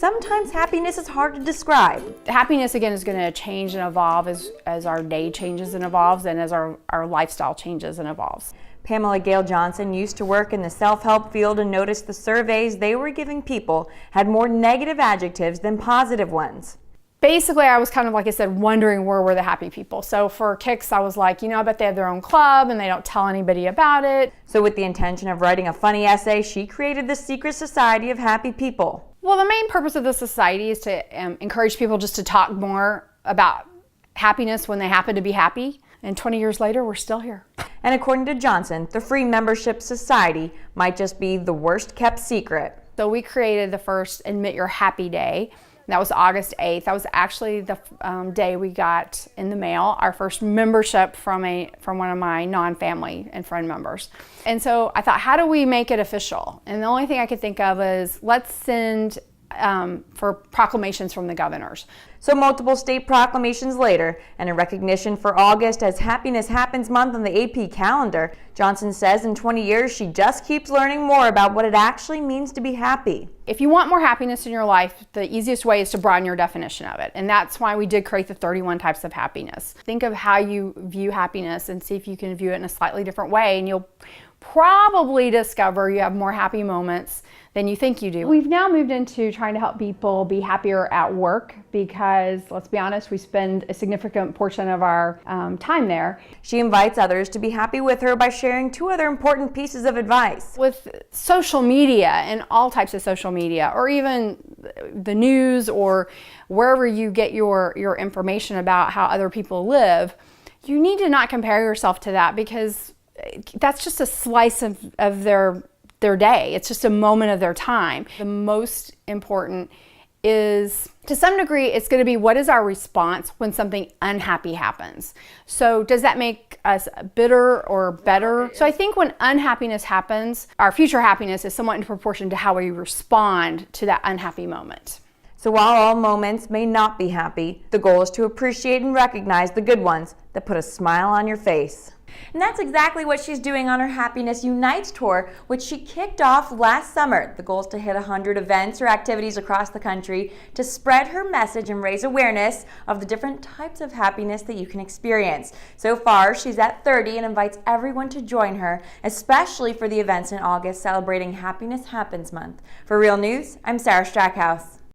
sometimes happiness is hard to describe. Happiness, again, is going to change and evolve as our day changes and evolves, and as our lifestyle changes and evolves. Pamela Gail Johnson used to work in the self-help field and noticed the surveys they were giving people had more negative adjectives than positive ones. Basically, I was kind of, like I said, wondering where were the happy people. So for kicks, I was like, I bet they have their own club and they don't tell anybody about it. So with the intention of writing a funny essay, she created the secret society of happy people. Well, the main purpose of the society is to encourage people just to talk more about happiness when they happen to be happy. And 20 years later, we're still here. And according to Johnson, the free membership society might just be the worst kept secret. So we created the first Admit You're Happy Day. That was August 8th. That was actually the day we got in the mail our first membership from one of my non-family and friend members. And so I thought, how do we make it official? And the only thing I could think of is let's send for proclamations from the governors. So multiple state proclamations later, and in recognition for August as Happiness Happens Month on the AP calendar, Johnson says in 20 years she just keeps learning more about what it actually means to be happy. If you want more happiness in your life, the easiest way is to broaden your definition of it. And that's why we did create the 31 types of happiness. Think of how you view happiness and see if you can view it in a slightly different way, and you'll probably discover you have more happy moments than you think you do. We've now moved into trying to help people be happier at work because, let's be honest, we spend a significant portion of our time there. She invites others to be happy with her by sharing 2 other important pieces of advice. With social media and all types of social media, or even the news or wherever you get your information about how other people live, you need to not compare yourself to that, because that's just a slice of their day. It's just a moment of their time. The most important is, to some degree, it's going to be what is our response when something unhappy happens. So does that make us bitter or better? So I think when unhappiness happens, our future happiness is somewhat in proportion to how we respond to that unhappy moment. So while all moments may not be happy, the goal is to appreciate and recognize the good ones that put a smile on your face. And that's exactly what she's doing on her Happiness Unites tour, which she kicked off last summer. The goal is to hit 100 events or activities across the country to spread her message and raise awareness of the different types of happiness that you can experience. So far, she's at 30 and invites everyone to join her, especially for the events in August celebrating Happiness Happens Month. For Real News, I'm Sarah Strackhouse.